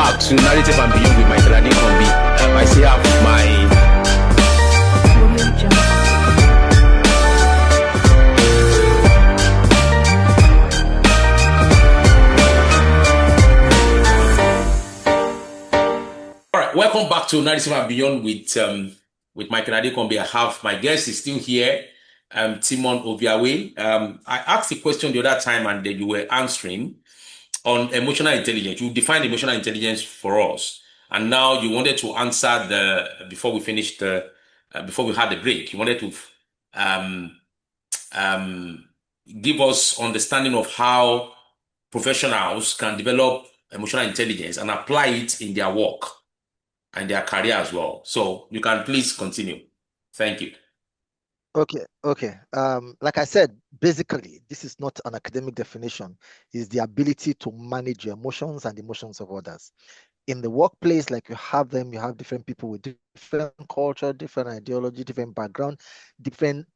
back to Narrative and Beyond with Michael Adekombi. I still have my... All right, welcome back to Narrative and Beyond with Michael Adekombi. I have my guest is still here, TIMON Obiawe. I asked the question the other time and then you were answering on emotional intelligence. You defined emotional intelligence for us, and now you wanted to answer before we finished before we had the break. You wanted to give us understanding of how professionals can develop emotional intelligence and apply it in their work and their career as well. So you can please continue. Thank you. Okay. Like I said, basically, this is not an academic definition. It's the ability to manage your emotions and the emotions of others. In the workplace, like you have different people with different culture, different ideology, different background, different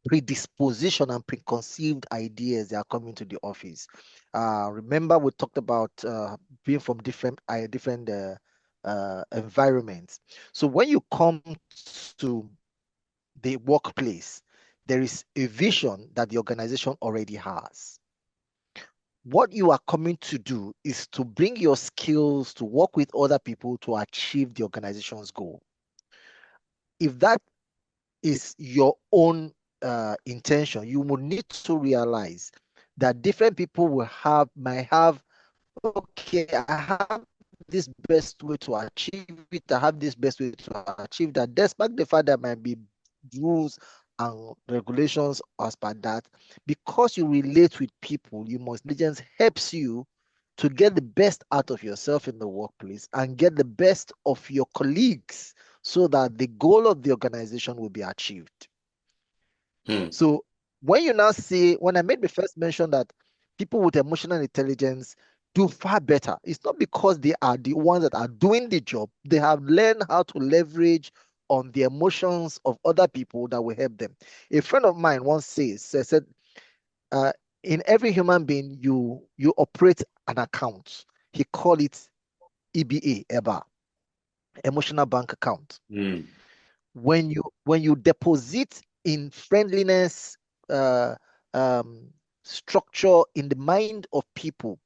predisposition and preconceived ideas that are coming to the office. Remember, we talked about being from different environments. So when you come to the workplace, there is a vision that the organization already has. What you are coming to do is to bring your skills to work with other people to achieve the organization's goal. If that is your own intention, you will need to realize that different people might have, okay, I have this best way to achieve it, I have this best way to achieve that, despite the fact that there might be rules and regulations as per that. Because you relate with people, intelligence helps you to get the best out of yourself in the workplace and get the best of your colleagues so that the goal of the organization will be achieved. So when I made the first mention that people with emotional intelligence do far better, it's not because they are the ones that are doing the job. They have learned how to leverage on the emotions of other people that will help them. A friend of mine once said, in every human being, you operate an account. He called it EBA, emotional bank account. When you deposit in friendliness, structure in the mind of people,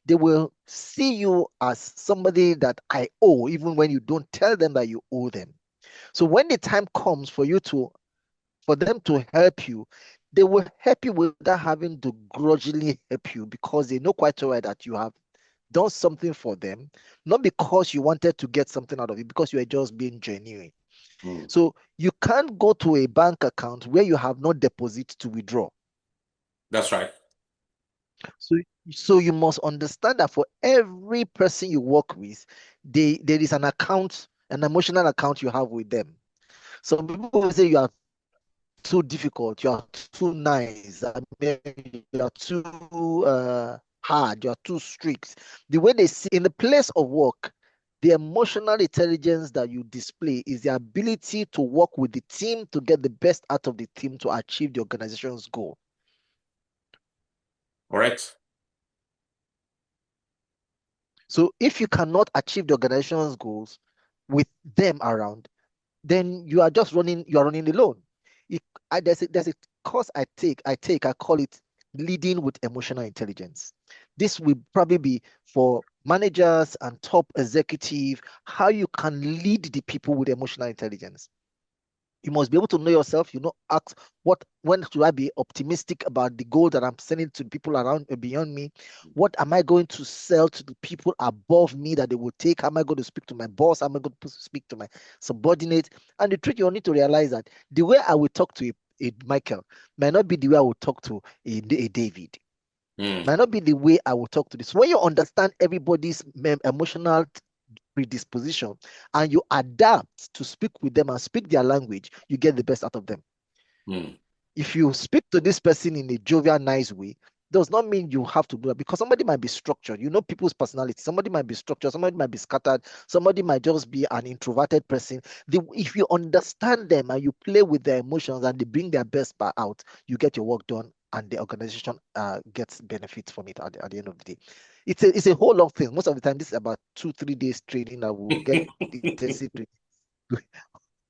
they will see you as somebody that I owe, even when you don't tell them that you owe them. So when the time comes for them to help you, they will help you without having to grudgingly help you, because they know quite well that you have done something for them, not because you wanted to get something out of it, because you are just being genuine. So you can't go to a bank account where you have no deposit to withdraw. That's right. So you must understand that for every person you work with, there is an account, an emotional account you have with them. Some people will say you are too difficult, you are too nice, you are too hard, you are too strict. The way they see in the place of work, the emotional intelligence that you display is the ability to work with the team to get the best out of the team to achieve the organization's goal. Correct. So if you cannot achieve the organization's goals with them around, then you are just running alone. There's a course I call it leading with emotional intelligence. This will probably be for managers and top executive, how you can lead the people with emotional intelligence. You must be able to know yourself, ask when should I be optimistic about the goal that I'm sending to people around beyond me? What am I going to sell to the people above me that they will take? Am I going to speak to my boss? Am I going to speak to my subordinate? And the truth, you need to realize that the way I will talk to a Michael might not be the way I will talk to a David. Might not be the way I will talk to this. When you understand everybody's emotional predisposition and you adapt to speak with them and speak their language, you get the best out of them. If you speak to this person in a jovial, nice way, does not mean you have to do that, because somebody might be structured. People's personality. Somebody might be structured. Somebody might be scattered. Somebody might just be an introverted person. If you understand them and you play with their emotions and they bring their best part out, you get your work done and the organization gets benefits from it at the end of the day. It's a whole long thing. Most of the time, this is about 2-3 days training that will get intensive training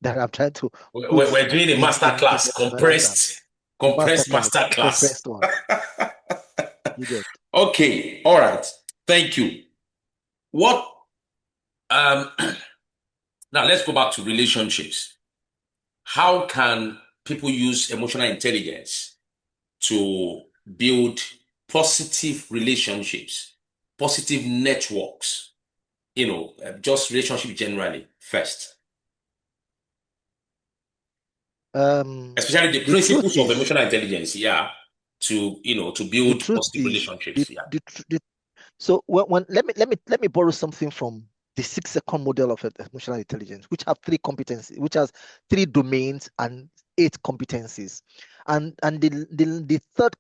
that I'm trying to put We're doing a master in class, just one answer. compressed Masterclass, master class. compressed one. You get. Okay, all right. Thank you. What um now let's go back to relationships. How can people use emotional intelligence to build positive relationships, positive networks, just relationship generally first, especially the The truth principles of is, emotional intelligence, yeah, to the build truth positive is, relationships, yeah. so when let me borrow something from the 6-second model of emotional intelligence, which have 3 competencies, which has 3 domains and 8 competencies, and the third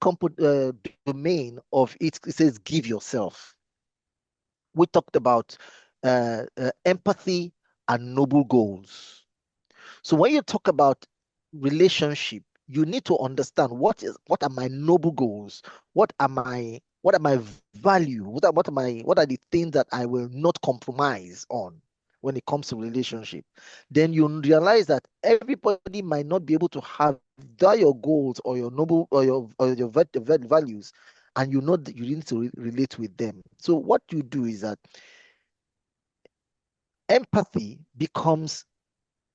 domain of it says give yourself. We talked about empathy and noble goals. So when you talk about relationship, you need to understand what are my noble goals, what are my value, what are the things that I will not compromise on when it comes to relationship. Then you realize that everybody might not be able to have your goals or your noble or your values, and you know that you need to relate with them. So what you do is that empathy becomes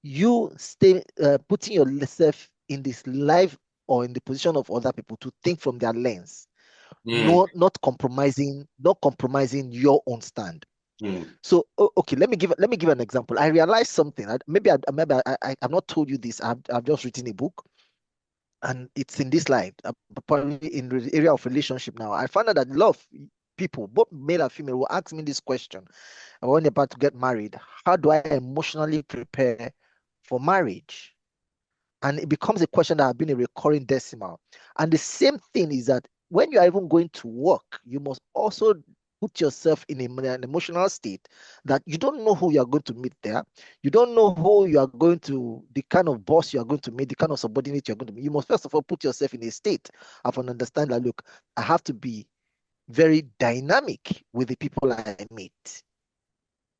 you stay putting yourself in this life or in the position of other people to think from their lens, Mm, not compromising your own stand. mm, So okay, let me give an example. I realized something. I've not told you this. I've just written a book, and it's in this line, probably in the area of relationship. Now I found out that a lot of people, both male and female, will ask me this question when they're about to get married: how do I emotionally prepare for marriage? And it becomes a question that has been a recurring decimal. And the same thing is that when you are even going to work, you must also put yourself in an emotional state that you don't know who you are going to meet there. You don't know who you are going to, the kind of boss you are going to meet, the kind of subordinate you're going to meet. You must first of all put yourself in a state of an understand that, look, I have to be very dynamic with the people I meet.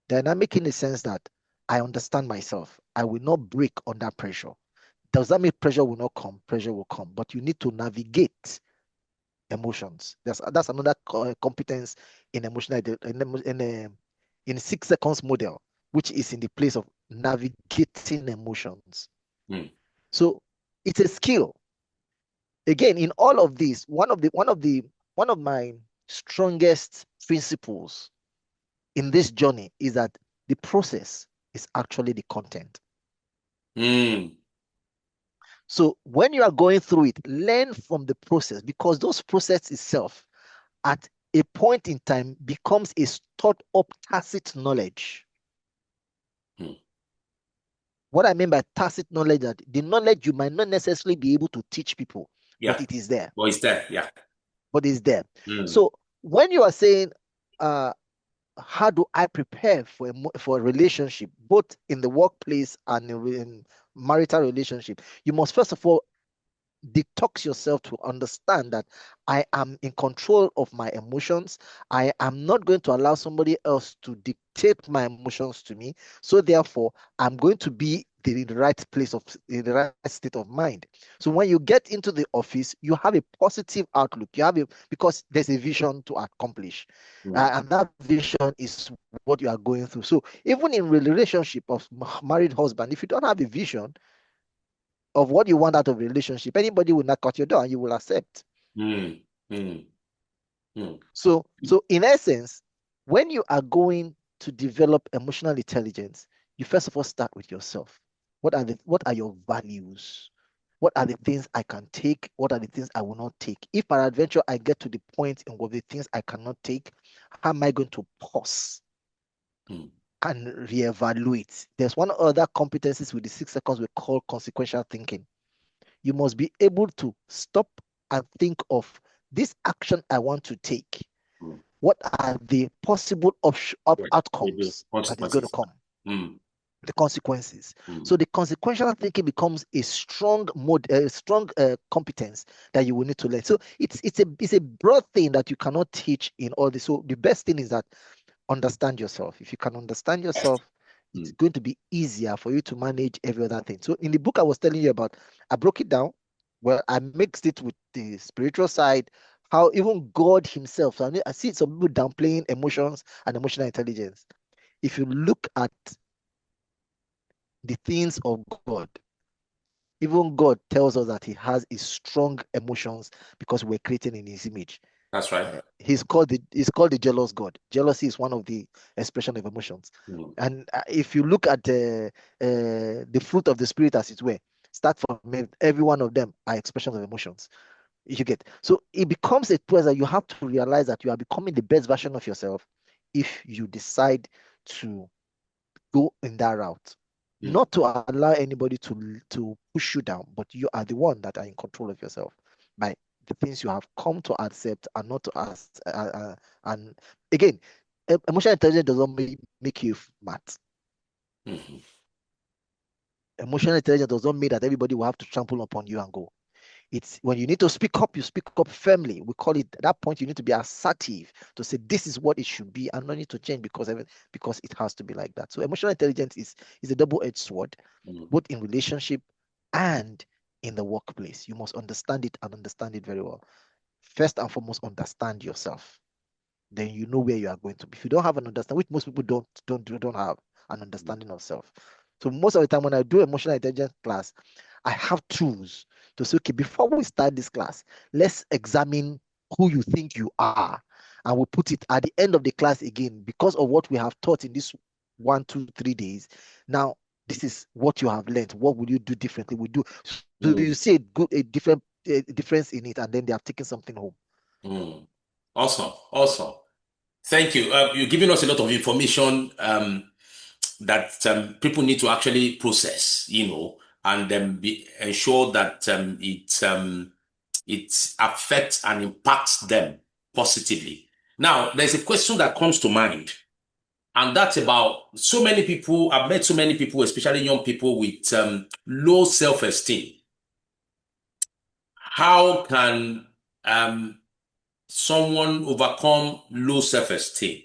Dynamic in the sense that I understand myself. I will not break under pressure. Does that mean pressure will not come? Pressure will come, but you need to navigate emotions. That's another competence in emotional in 6 seconds model, which is in the place of navigating emotions. mm. So it's a skill. Again, in all of this, one of my strongest principles in this journey is that the process is actually the content. Mm. So when you are going through it, learn from the process, because those process itself at a point in time becomes a stored up tacit knowledge. Mm. What I mean by tacit knowledge, that the knowledge you might not necessarily be able to teach people, but Yeah. it is there. Well, it's there. Yeah. But it's there. Mm. So when you are saying, how do I prepare for a relationship, both in the workplace and in marital relationship, you must first of all detox yourself to understand that I am in control of my emotions. I am not going to allow somebody else to dictate my emotions to me. So therefore, I'm going to be in the right place in the right state of mind. So when you get into the office, you have a positive outlook. Because there's a vision to accomplish, Mm. and that vision is what you are going through. So even in relationship of married husband, if you don't have a vision of what you want out of a relationship, anybody will knock at your door and you will accept. Mm. Mm. Mm. So in essence, when you are going to develop emotional intelligence, you first of all start with yourself. What are your values? What are the things I can take? What are the things I will not take? If peradventure I get to the point in what the things I cannot take, how am I going to pause Mm. and reevaluate? There's one other competencies with the 6 seconds we call consequential thinking. You must be able to stop and think of this action I want to take. Mm. What are the possible Right. Maybe outcomes that is going to consequences. come? Mm. the consequences. So the consequential thinking becomes a strong competence that you will need to learn. So it's a broad thing that you cannot teach in all this. So the best thing is that understand yourself. If you can understand yourself, it's going to be easier for you to manage every other thing. So in the book I was telling you about, I broke it down. Well, I mixed it with the spiritual side, how even God himself. So I see some people downplaying emotions and emotional intelligence. If you look at the things of God, even God tells us that he has a strong emotions because we're created in his image. That's right. He's called the jealous God. Jealousy is one of the expression of emotions. And if you look at the fruit of the spirit, as it were, start from every one of them are expressions of emotions. You get, so it becomes a place that you have to realize that you are becoming the best version of yourself if you decide to go in that route. Not to allow anybody to push you down, but you are the one that are in control of yourself by the things you have come to accept and not to ask. And again, emotional intelligence doesn't make you smart. Emotional intelligence does not mean that everybody will have to trample upon you and go. It's when you need to speak up, you speak up firmly. We call it, at that point you need to be assertive to say this is what it should be and not need to change because it has to be like that. So emotional intelligence is a double-edged sword, both in relationship and in the workplace. You must understand it and understand it very well. First and foremost, understand yourself. Then you know where you are going to be. If you don't have an understanding, which most people don't have an understanding of self. So most of the time when I do emotional intelligence class, I have tools to say, okay, before we start this class, let's examine who you think you are. And we'll put it at the end of the class again, because of what we have taught in this 1, 2, 3 days. Now, this is what you have learned. What will you do differently? We do. So you see a difference in it, and then they have taken something home. Awesome. Thank you. You're giving us a lot of information that people need to actually process, and ensure that it affects and impacts them positively. Now, there's a question that comes to mind, and that's about so many people. I've met so many people, especially young people with low self-esteem. How can someone overcome low self-esteem?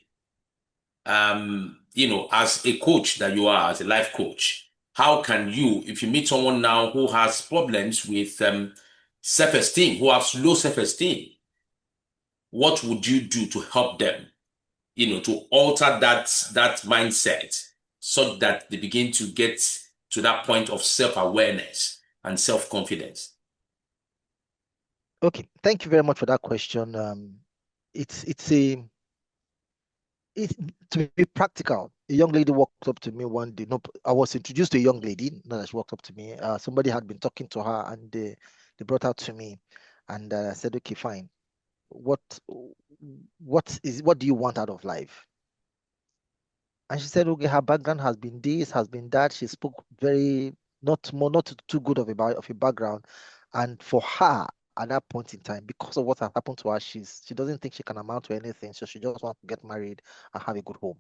As a coach that you are, as a life coach, how can you, if you meet someone now who has problems with self-esteem, who has low self-esteem, what would you do to help them, to alter that mindset so that they begin to get to that point of self-awareness and self-confidence? Okay, thank you very much for that question. It's to be practical. A young lady walked up to me one day. No, I was introduced to a young lady. Not that she walked up to me. Somebody had been talking to her, and they brought her to me, and I said, "Okay, fine. What what do you want out of life?" And she said, "Okay, her background has been this, has been that." She spoke very not too good of a background, and for her at that point in time, because of what had happened to her, she doesn't think she can amount to anything. So she just wants to get married and have a good home.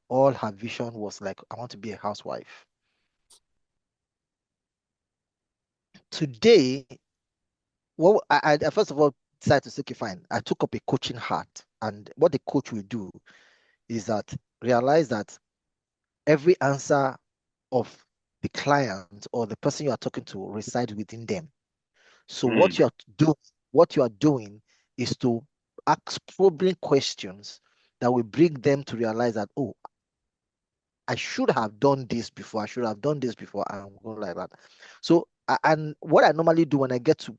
All her vision was like, I want to be a housewife. Today, well, I first of all decided to say, okay, fine. I took up a coaching hat, and what the coach will do is that realize that every answer of the client or the person you are talking to resides within them. So what you are doing is to ask probing questions that will bring them to realize that, oh, I should have done this before. I should have done this before, and go like that. So, and what I normally do when I get to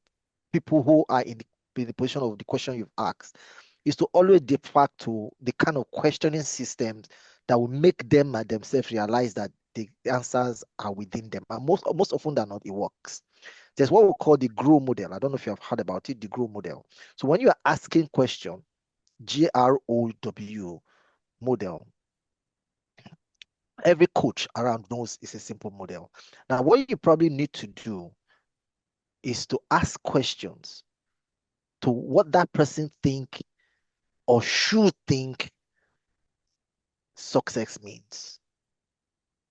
people who are in the position of the question you've asked is to always default to the kind of questioning systems that will make them and themselves realize that the answers are within them. And most often than not, it works. There's what we call the grow model. I don't know if you have heard about it, the grow model. So when you are asking question, GROW model, every coach around knows it's a simple model. Now, what you probably need to do is to ask questions to what that person think or should think success means.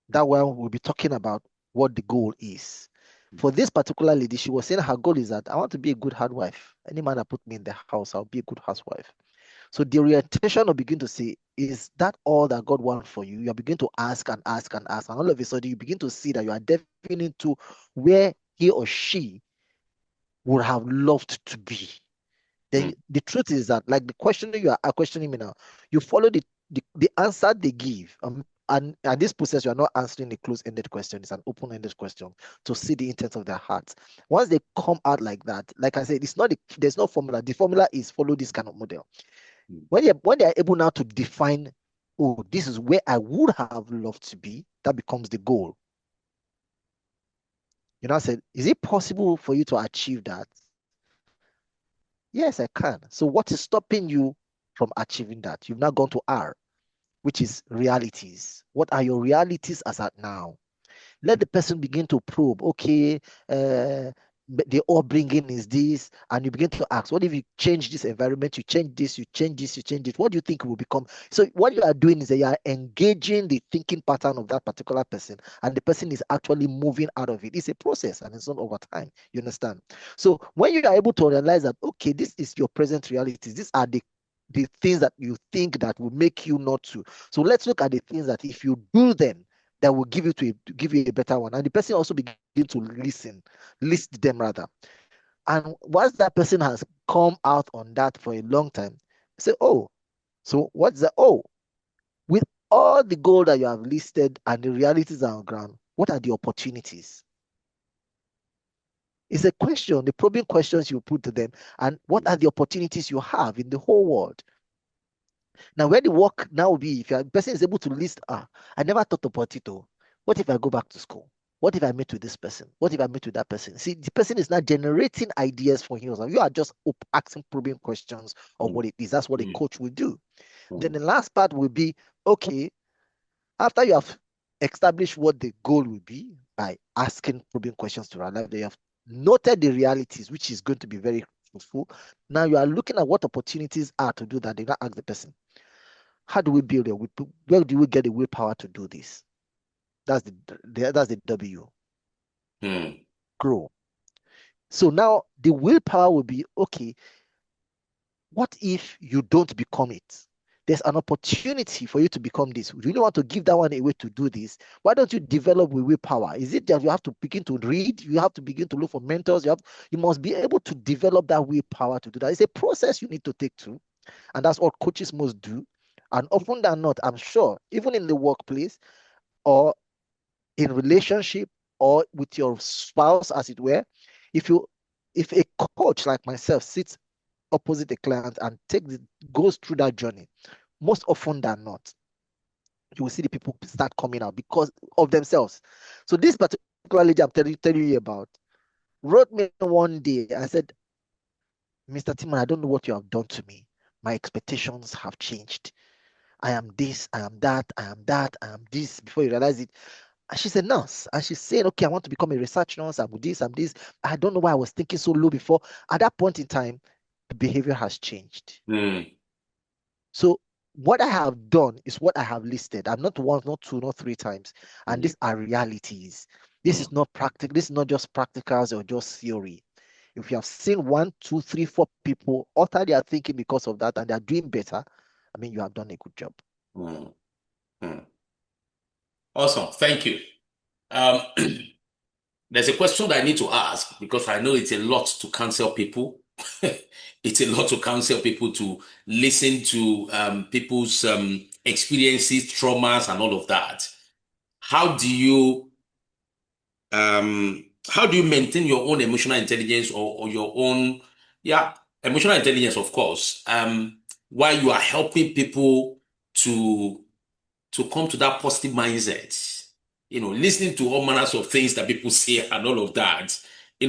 that one we'll be talking about what the goal is. For this particular lady, she was saying her goal is that I want to be a good housewife. Any man that put me in the house, I'll be a good housewife. So the orientation will begin to say, is that all that God wants for you? You begin to ask and ask and ask, and all of a sudden you begin to see that you are delving into where he or she would have loved to be. Then the truth is that, like the question you are questioning me now, you follow the answer they give. And at this process, you are not answering a closed-ended question, it's an open-ended question to see the intent of their hearts. Once they come out like that, like I said, there's no formula. The formula is follow this kind of model. When they are able now to define, oh, this is where I would have loved to be, that becomes the goal. You know, I said, is it possible for you to achieve that? Yes, I can. So what is stopping you from achieving that? You've now gone to R, which is realities. What are your realities as at now? Let the person begin to probe. Okay, the upbringing is this, and you begin to ask, what if you change this environment, you change this, you change this, you change it, what do you think it will become? So what you are doing is that you are engaging the thinking pattern of that particular person, and the person is actually moving out of it. It's a process, and it's not over time. You understand? So when you are able to realize that, okay, this is your present realities, these are the things that you think that will make you not to. So let's look at the things that if you do them, that will give you a better one. And the person also begin to list them rather. And once that person has come out on that for a long time, say, oh, so what's the with all the goal that you have listed and the realities are on ground, what are the opportunities? It's a question, the probing questions you put to them, and what are the opportunities you have in the whole world? Now, where the work now will be, if a person is able to list, I never thought about it. Oh, what if I go back to school? What if I meet with this person? What if I meet with that person? See, the person is not generating ideas for him. You are just asking probing questions of what it is. That's what a coach will do. Then the last part will be, okay, after you have established what the goal will be by asking probing questions to rather, they have noted the realities, which is going to be very useful. Now you are looking at what opportunities are to do that. They not ask the person, how do we build a will? Where do we get the willpower to do this? That's the W. Grow. So now the willpower will be, okay, what if you don't become it? There's an opportunity for you to become this. You really want to give that one away to do this. Why don't you develop with willpower? Is it that you have to begin to read? You have to begin to look for mentors. You must be able to develop that willpower to do that. It's a process you need to take to, and that's what coaches must do. And often than not, I'm sure, even in the workplace or in relationship or with your spouse, as it were, if a coach like myself sits opposite a client and goes through that journey, most often than not, you will see the people start coming out because of themselves. So this particular lady I'm telling you about wrote me one day. I said, Mr. Timon, I don't know what you have done to me. My expectations have changed. I am this, I am that, I am that, I am this. Before you realize it, and she's a nurse, and she's saying, okay, I want to become a research nurse. I'm this, I'm this. I don't know why I was thinking so low before. At that point in time, the behavior has changed. So what I have done is what I have listed. I'm not once, not two, not three times. And these are realities. This is not practical. This is not just practicals or just theory. If you have seen 1, 2, 3, 4 people alter their thinking because of that and they're doing better, I mean, you have done a good job. Awesome. Thank you. There's a question that I need to ask because I know it's a lot to counsel people. It's a lot to counsel people to listen to people's experiences, traumas, and all of that. How do you maintain your own emotional intelligence or your own, emotional intelligence, of course, while you are helping people to come to that positive mindset? Listening to all manners of things that people say and all of that.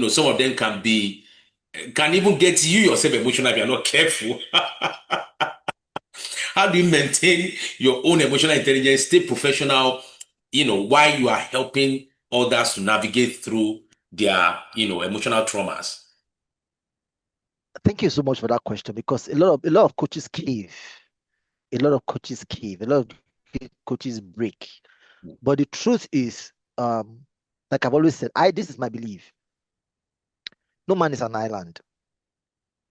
Some of them can even get you yourself emotional if you're not careful. How do you maintain your own emotional intelligence, stay professional, while you are helping others to navigate through their, emotional traumas? Thank you so much for that question, because a lot of coaches cave. A lot of coaches cave. A lot of coaches break. But the truth is, like I've always said, this is my belief. No man is an island.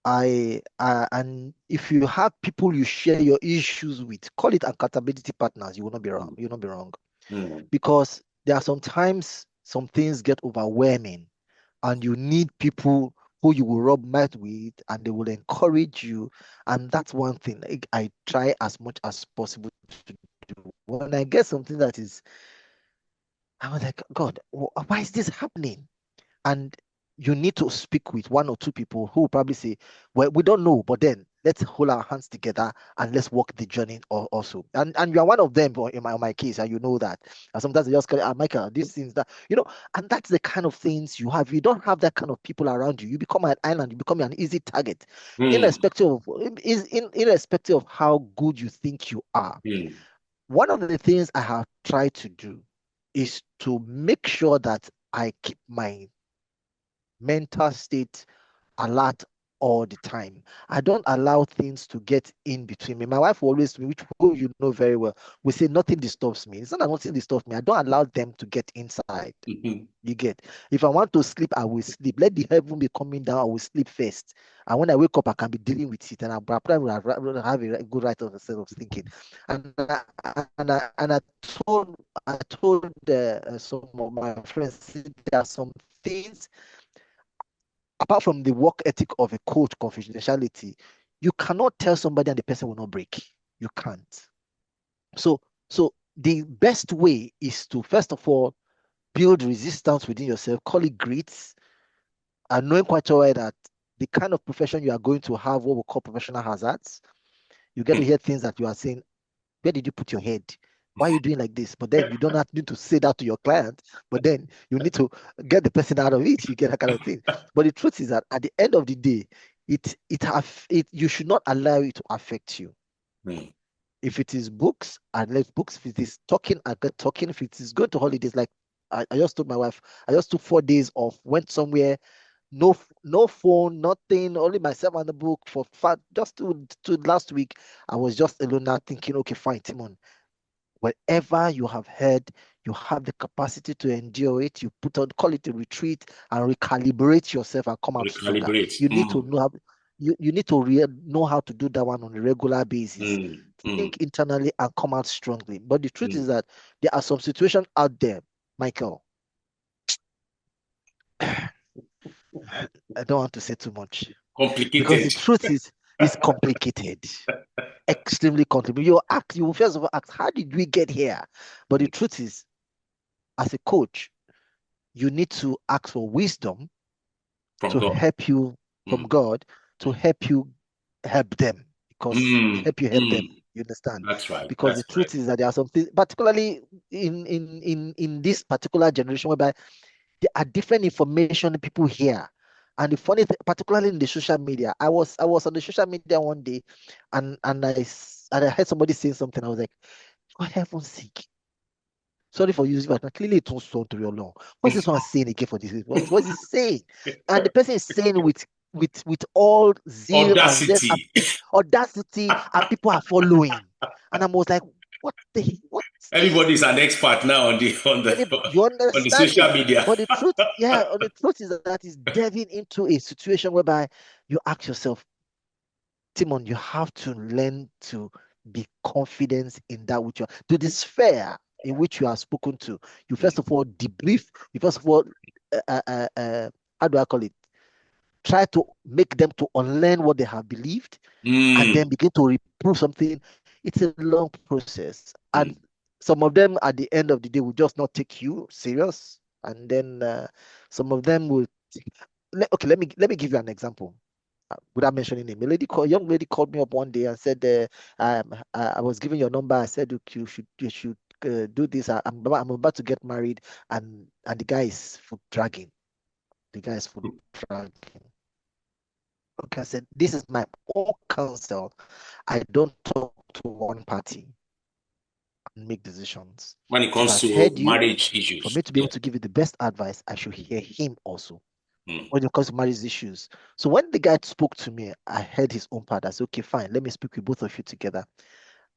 And if you have people you share your issues with, call it accountability partners, you will not be wrong. You will not be wrong. Because there are sometimes some things get overwhelming and you need people who you will rub mouth with and they will encourage you. And that's one thing I try as much as possible to do. When I get something that is, I was like, God, why is this happening? And you need to speak with one or two people who will probably say, well, we don't know, but then let's hold our hands together and let's walk the journey also. And you are one of them in my case, and you know that. And sometimes they just call, Michael, these things that, and that's the kind of things you have. You don't have that kind of people around you. You become an island, you become an easy target, irrespective of how good you think you are. One of the things I have tried to do is to make sure that I keep my mental state alert all the time. I don't allow things to get in between me. My wife will always, which who you know very well, we say nothing disturbs me. It's not that nothing disturbs me. I don't allow them to get inside. You get. If I want to sleep, I will sleep. Let the heaven be coming down. I will sleep first. And when I wake up, I can be dealing with it, and I probably will have a good right of self of thinking. And I told some of my friends there are some things apart from the work ethic of a coach, confidentiality, you cannot tell somebody and the person will not break. You can't. So the best way is to first of all build resistance within yourself, call it grit, and knowing quite well that the kind of profession you are going to have, what we call professional hazards, you get to hear things that you are saying, where did you put your head? Why are you doing like this? But then you don't have need to say that to your client, but then you need to get the person out of it. You get that kind of thing. But the truth is that at the end of the day, you should not allow it to affect you. If it is books, I let books. If it is talking, I get talking. If it is going to holidays, like I just told my wife, I just took 4 days off, went somewhere, no phone, nothing, only myself and the book for just to last week. I was just alone now thinking, okay, fine, Timon. Wherever you have heard, you have the capacity to endure it. You call it a retreat and recalibrate yourself and come out stronger. You need to know how, you need to know how to do that one on a regular basis. Think internally and come out strongly. But the truth is that there are some situations out there, Michael. I don't want to say too much. Complicated. Because the truth is complicated. Extremely complicated. You will first of all ask, how did we get here? But the truth is, as a coach, you need to ask for wisdom from God. Help you from God to help you help them, because help them. You understand? That's right. Because the truth is that there are some things, particularly in this particular generation, whereby there are different information people hear. And the funny thing, particularly in the social media, I was on the social media one day, and I heard somebody saying something. I was like, for heaven's sake, sorry for using that. Clearly, it was so to your law. What's this one saying again for this? What's he saying? And the person is saying with all zeal audacity, and audacity, and people are following. And I was like, what? Everybody's an expert now on the you understand on the social media. But the truth is that is delving into a situation whereby you ask yourself, Timon, you have to learn to be confident in that which you are, to the sphere in which you are spoken to. You first of all debrief. You first of all, how do I call it? Try to make them to unlearn what they have believed, and then begin to reprove something. It's a long process, and some of them at the end of the day will just not take you serious, and then some of them will. Okay, let me give you an example. Without mentioning name, a young lady called me up one day and said, I was giving your number. I said, look, you should do this. I'm about to get married, and the guy is foot dragging. The guy is foot dragging. Okay, I said, this is my own counsel. I don't talk to one party and make decisions. When it comes So to marriage issues, for me to be able to give you the best advice, I should hear him also. When it comes to marriage issues. So when the guy spoke to me, I heard his own part. I said, okay, fine, let me speak with both of you together.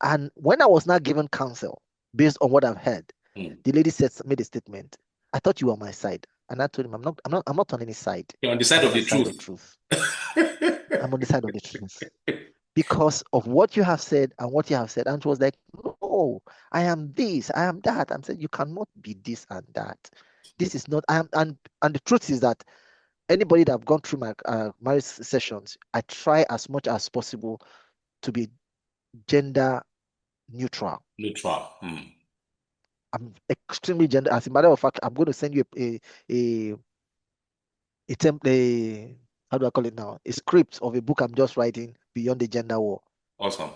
And when I was not given counsel based on what I've heard, Mm. The lady made a statement. I thought you were on my side. And I told him, I'm not on any side. You're on the side I'm of on the the side of truth. truth. I'm on the side of the truth. Because of what you have said and what you have said. And she was like, no, I am this, I am that. I'm saying you cannot be this and that. This is not, I am, and the truth is that anybody that have gone through my marriage sessions, I try as much as possible to be gender neutral. Neutral. Mm. I'm extremely gender. As a matter of fact, I'm going to send you a how do I call it now? A script of a book I'm just writing, Beyond the Gender War. Awesome.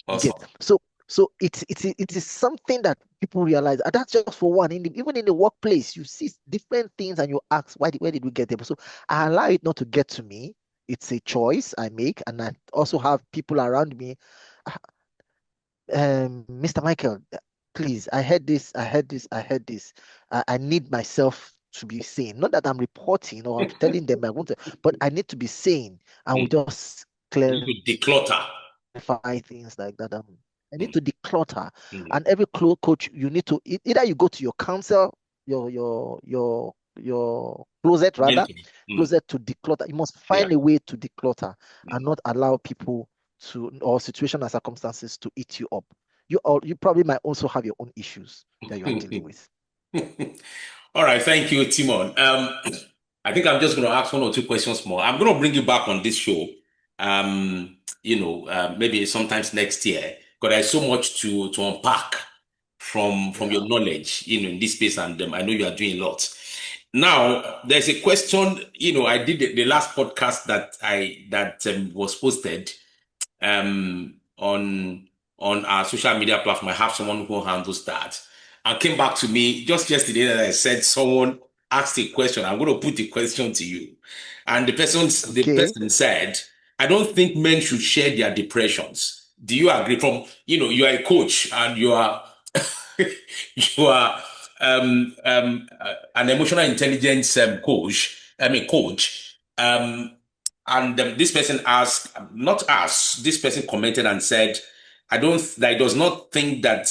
You get Awesome. so it is something that people realize, and that's just for one. Even in the workplace, you see different things, and you ask, where did we get them? So I allow it not to get to me. It's a choice I make, and I also have people around me. "Ah, Mr. Michael, please, I heard this, I heard this, I heard this. I need myself to be seen. Not that I'm reporting or telling them I want to, but I need to be seen. I will Mm. just You clarify need to declutter. things like that. I need Mm. to declutter. Mm. And every coach, you need to either you go to your counsel, your closet rather, Mentor. Mm. closet to declutter. You must Yeah. find a way to declutter and Mm. not allow people to or situation and circumstances to eat you up. You probably might also have your own issues that you are dealing with. All right, thank you, Timon. I think I'm just going to ask one or two questions more. I'm going to bring you back on this show. Maybe sometimes next year, because there's so much to unpack from Yeah. your knowledge, in this space, and I know you are doing a lot. Now, there's a question. I did the last podcast that was posted on our social media platform. I have someone who handles that, and came back to me just yesterday that I said someone asked a question. I'm going to put the question to you, and the Okay. person said, "I don't think men should share their depressions." Do you agree? You are a coach and you are you are an emotional intelligence coach. I mean, coach. And this person asked, not asked, this person commented and said, I does not think that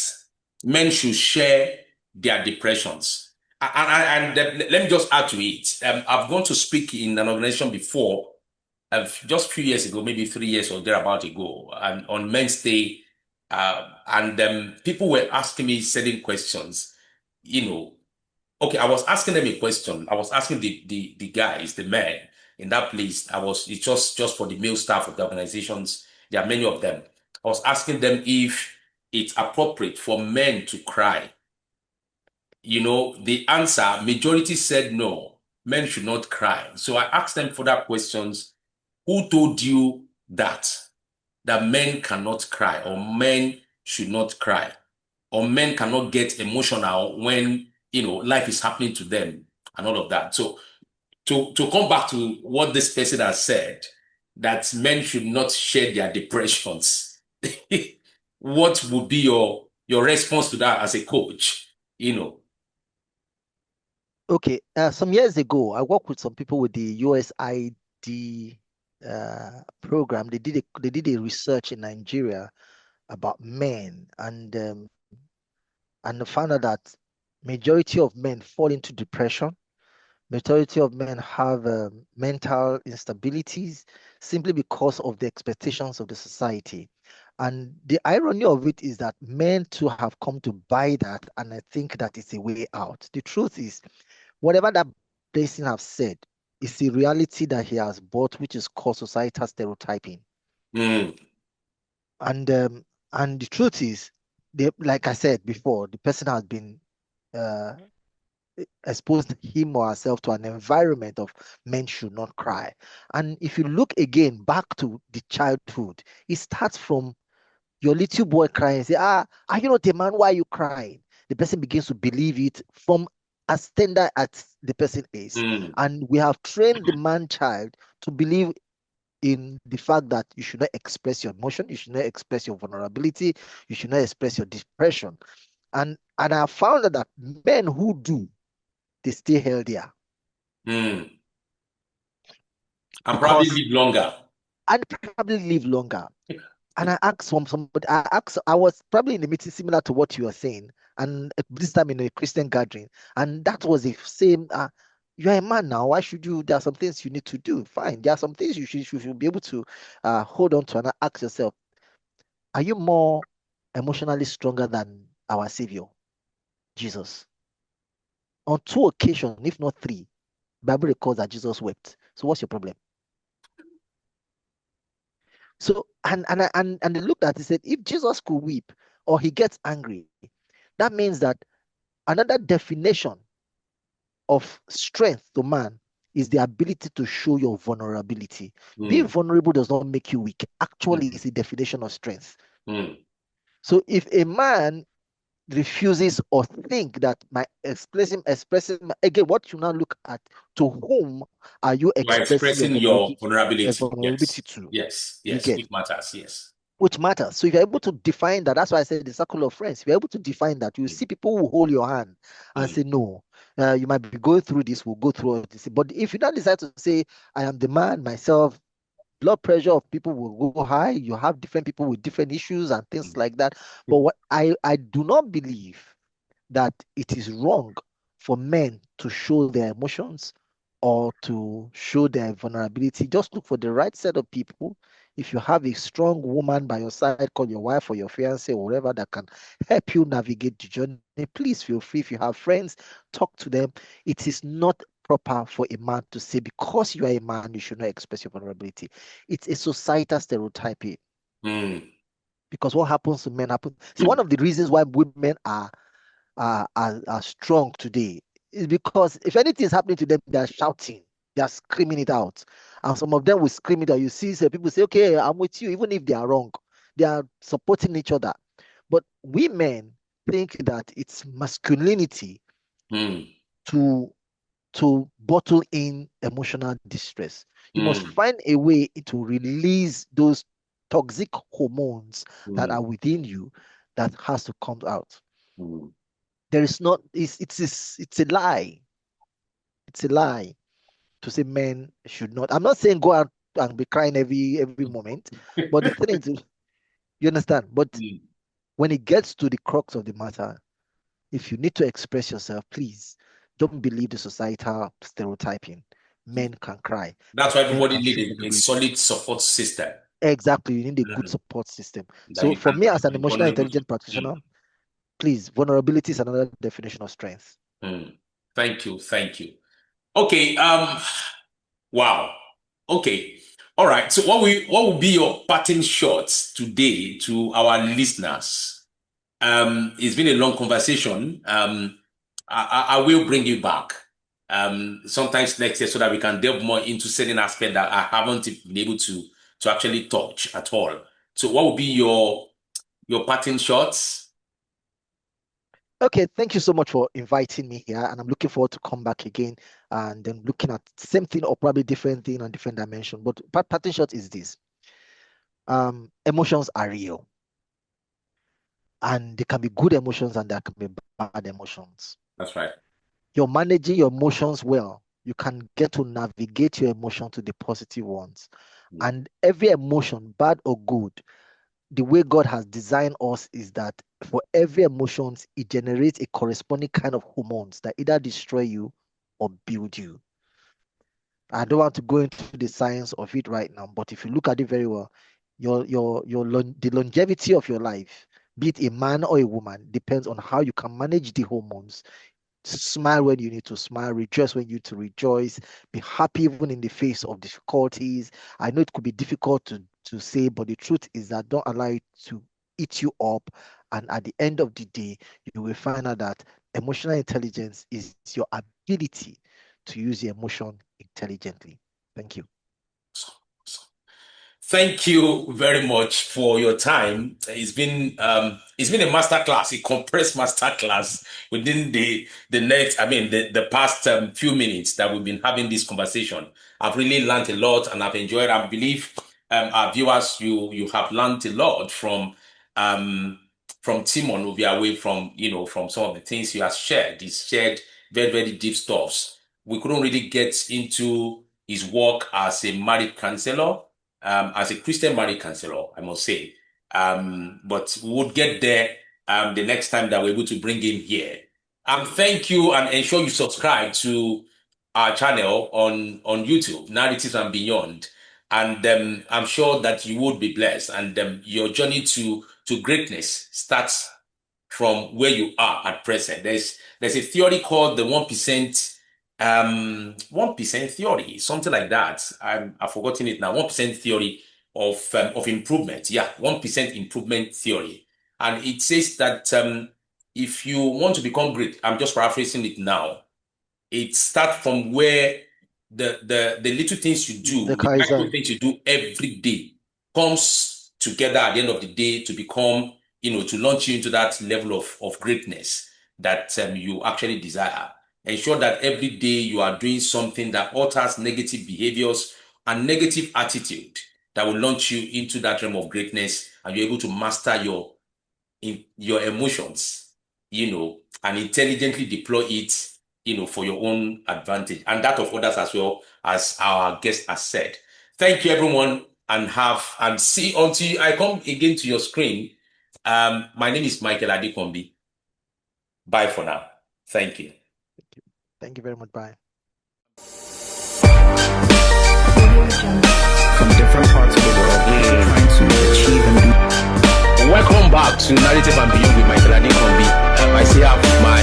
men should share their depressions. Let me just add to it. I've gone to speak in an organization before, just a few years ago, maybe 3 years or thereabout ago, and on Men's Day, and people were asking me certain questions. You know, okay, I was asking them a question. I was asking the guys, the men in that place. It's just for the male staff of the organizations. There are many of them. I was asking them if it's appropriate for men to cry. The answer, majority said no, men should not cry. So I asked them further questions. Who told you that men cannot cry, or men should not cry, or men cannot get emotional when life is happening to them and all of that? So to come back to what this person has said, that men should not share their depressions, what would be your response to that as a coach? Okay. Some years ago, I worked with some people with the USID program. They did a research in Nigeria about men, and found out that majority of men fall into depression. Majority of men have mental instabilities simply because of the expectations of the society. And the irony of it is that men too have come to buy that, and I think that it's a way out. The truth is, whatever that person have said is the reality that he has bought, which is called societal stereotyping. Mm, And the truth is, like I said before, the person has been uh, exposed him or herself to an environment of men should not cry. And if you look again back to the childhood, it starts from your little boy crying, say, are you not a man? Why are you crying? The person begins to believe it from as tender as the person is. mm, And we have trained the man child to believe in the fact that you should not express your emotion, you should not express your vulnerability, you should not express your depression. And I found that men who do, they stay healthier mm. And probably because live longer. and probably live longer. And I asked somebody, I was probably in a meeting similar to what you are saying. and this time in a Christian gathering, and that was the same. You're a man now. Why should you? There are some things you need to do. Fine. There are some things you should be able to hold on to and ask yourself: are you more emotionally stronger than our Savior, Jesus? On two occasions, if not three, Bible records that Jesus wept. So what's your problem? So and they looked at it and said, if Jesus could weep or he gets angry, that means that another definition of strength to man is the ability to show your vulnerability. Being Mm, vulnerable does not make you weak. Actually, mm, it's a definition of strength. mm. So if a man refuses or think that my expressing again, what you now look at, to whom are you You are expressing your expressing your vulnerability vulnerability. Yes, to? yes, You yes, get, which matters. Yes. which matters. So if you're able to define that, that's why I said the circle of friends. If you're able to define that, you Mm, see people who hold your hand and mm, say, no, you might be going through this, we'll go through all this. But if you don't decide to say, I am the man myself, blood pressure of people will go high. You have different people with different issues and things mm, like that. But what I do not believe that it is wrong for men to show their emotions or to show their vulnerability. Just look for the right set of people. If you have a strong woman by your side, call your wife or your fiance or whatever, that can help you navigate the journey, please feel free. If you have friends, talk to them. It is not proper for a man to say, because you are a man, you should not express your vulnerability. It's a societal stereotype. mm, Because what happens to men happens. See, one of the reasons why women are strong today is because if anything is happening to them, they're shouting, they're screaming it out. And some of them will scream it out. You see, so people say, okay, I'm with you, even if they are wrong. They are supporting each other. But women think that it's masculinity mm, to bottle in emotional distress. You must mm, find a way to release those toxic hormones that mm, are within you that has to come out. mm. There is not, it's a lie. It's a lie to say men should not. I'm not saying go out and be crying every moment, but the thing is, you understand. But Mm. when it gets to the crux of the matter, if you need to express yourself, please don't believe the societal stereotyping. Men can cry, That's why men everybody can show need a vulnerability. solid support system. Exactly, you need a good Mm. support system. That So you for can me, as an be emotional vulnerable to. intelligence practitioner, please, vulnerability is another definition of strength. Mm. Thank you, thank you. Okay, wow. Okay. All right. So what will be your parting shots today to our listeners? It's been a long conversation. I will bring you back sometimes next year so that we can delve more into certain aspects that I haven't been able to actually touch at all. So what will be your parting shots? Okay, thank you so much for inviting me here, and I'm looking forward to come back again and then looking at same thing or probably different thing on different dimension. But parting shot is this: emotions are real, and they can be good emotions and there can be bad emotions. That's right. You're managing your emotions well, you can get to navigate your emotion to the positive ones. Mm, And every emotion, bad or good, the way God has designed us is that for every emotions, it generates a corresponding kind of hormones that either destroy you or build you. I don't want to go into the science of it right now, but if you look at it very well, the longevity of your life, be it a man or a woman, depends on how you can manage the hormones. Smile when you need to smile, rejoice when you need to rejoice, be happy even in the face of difficulties. I know it could be difficult to say, but the truth is that don't allow it to eat you up. And at the end of the day, you will find out that emotional intelligence is your ability to use your emotion intelligently. Thank you. so- so Thank you very much for your time. It's been a master class, a compressed master class within the next, I mean the past few minutes that we've been having this conversation. I've really learned a lot and I've enjoyed. I believe our viewers, you have learned a lot um from Timon over away from from some of the things he has shared. He's shared very very deep stuffs. We couldn't really get into his work as a marriage counselor as a Christian marriage counselor, I must say. But we would get there the next time that we're able to bring him here. Thank you, and ensure you subscribe to our channel on YouTube, Narratives and Beyond. And I'm sure that you would be blessed, and your journey to greatness starts from where you are at present. There's a theory called the 1% theory, something like that. I've forgotten it now. 1% theory of improvement. Yeah, 1% improvement theory. And it says that if you want to become great, I'm just paraphrasing it now. It starts from where the little things you do, The the micro Kaizen. things you do every day comes together at the end of the day to become, to launch you into that level of greatness that you actually desire. Ensure that every day you are doing something that alters negative behaviors and negative attitude that will launch you into that realm of greatness, and you're able to master your emotions, and intelligently deploy it, for your own advantage and that of others, as well, as our guest has said. Thank you, everyone, and see until I come again to your screen. My name is Michael Adekombi. Bye for now. Thank you. Thank you very much. Bye. From different parts of the world, people trying to achieve and do. Welcome back to Narrative and Beyond with Michael Adekombi. I still have my